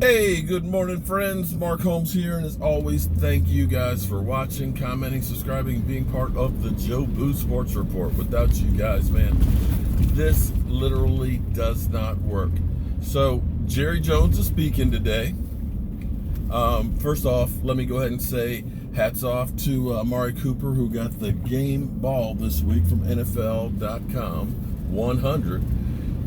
Hey, good morning, friends. Mark Holmes here, and as always, thank you guys for watching, commenting, subscribing, and being part of the Joe Boo Sports Report. Without you guys, man, this literally does not work. So, Jerry Jones is speaking today. First off, let me go ahead and say hats off to Amari Cooper, who got the game ball this week from NFL.com 100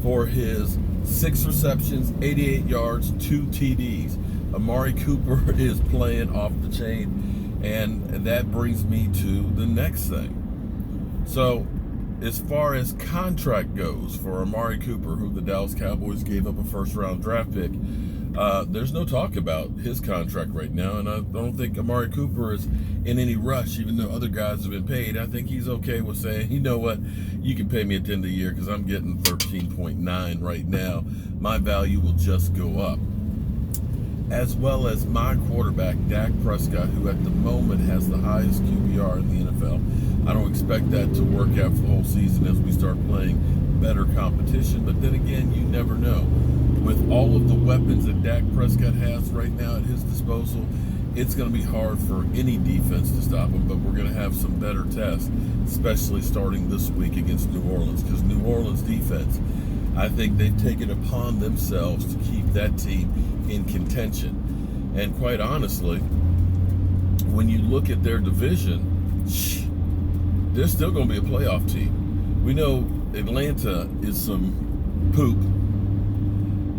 for his 6 receptions, 88 yards, 2 TDs. Amari Cooper is playing off the chain, and that brings me to the next thing. So, as far as contract goes for Amari Cooper, who the Dallas Cowboys gave up a first-round draft pick, there's no talk about his contract right now, and I don't think Amari Cooper is in any rush, even though other guys have been paid. I think he's okay with saying, you know what, you can pay me at the end of the year because I'm getting 13.9 right now. My value will just go up. As well as my quarterback, Dak Prescott, who at the moment has the highest QBR in the NFL. I don't expect that to work out for the whole season as we start playing better competition, but then again, you never know. With all of the weapons that Dak Prescott has right now at his disposal, it's going to be hard for any defense to stop him, but we're going to have some better tests, especially starting this week against New Orleans, because New Orleans defense, I think they've taken it upon themselves to keep that team in contention. And quite honestly, when you look at their division, they're still going to be a playoff team. We know Atlanta is some poop.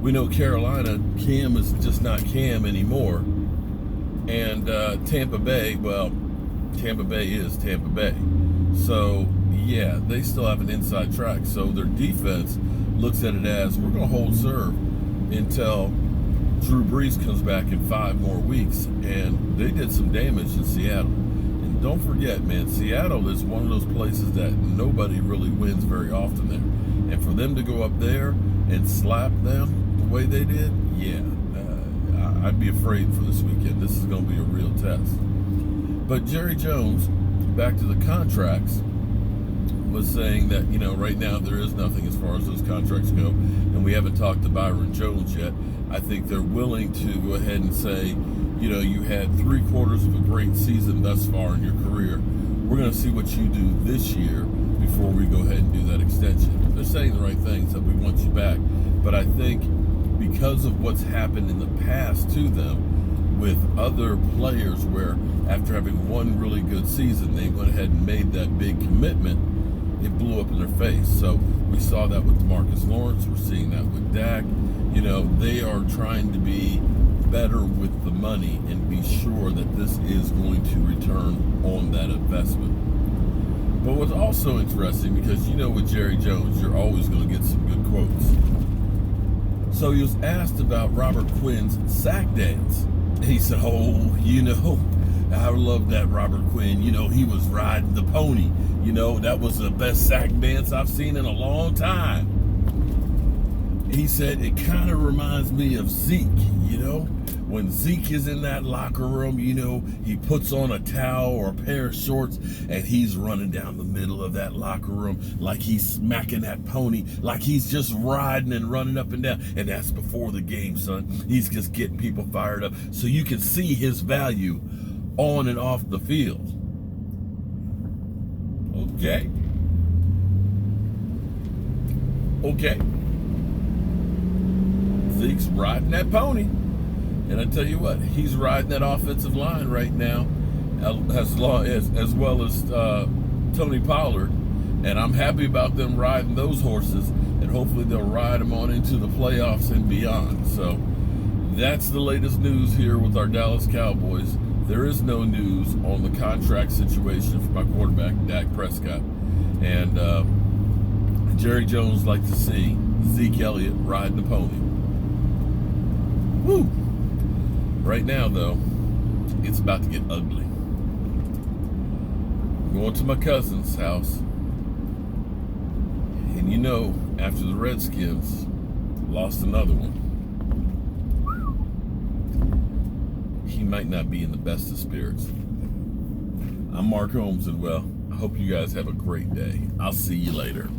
We know Carolina, Cam is just not Cam anymore. And Tampa Bay, well, Tampa Bay is Tampa Bay. So, yeah, they still have an inside track. So their defense looks at it as, we're going to hold serve until Drew Brees comes back in 5 more weeks. And they did some damage in Seattle. And don't forget, man, Seattle is one of those places that nobody really wins very often there. And for them to go up there and slap them the way they did, yeah, I'd be afraid for this weekend. This is going to be a real test. But Jerry Jones, back to the contracts, was saying that, you know, right now there is nothing as far as those contracts go, and we haven't talked to Byron Jones yet. I think they're willing to go ahead and say, you know, you had 3/4 of a great season thus far in your career. We're going to see what you do this year before we go ahead and do that extension. They're saying the right things, that we want you back. But I think because of what's happened in the past to them with other players where after having one really good season, they went ahead and made that big commitment, it blew up in their face. So we saw that with Marcus Lawrence. We're seeing that with Dak. You know, they are trying to be better with the money and be sure that this is going to return on that investment. But what's also interesting, because you know with Jerry Jones, you're always going to get some good quotes. So he was asked about Robert Quinn's sack dance. He said, oh, you know, I love that Robert Quinn. You know, he was riding the pony. You know, that was the best sack dance I've seen in a long time. He said, it kind of reminds me of Zeke, you know? When Zeke is in that locker room, you know, he puts on a towel or a pair of shorts and he's running down the middle of that locker room like he's smacking that pony, like he's just riding and running up and down. And that's before the game, son. He's just getting people fired up so you can see his value on and off the field. Okay. Okay. Zeke's riding that pony. And I tell you what, he's riding that offensive line right now, as well as Tony Pollard. And I'm happy about them riding those horses, and hopefully they'll ride them on into the playoffs and beyond. So that's the latest news here with our Dallas Cowboys. There is no news on the contract situation for my quarterback, Dak Prescott. And Jerry Jones likes to see Zeke Elliott riding the pony. Woo! Right now, though, it's about to get ugly. I'm going to my cousin's house. And you know, after the Redskins lost another one, he might not be in the best of spirits. I'm Mark Holmes, and well, I hope you guys have a great day. I'll see you later.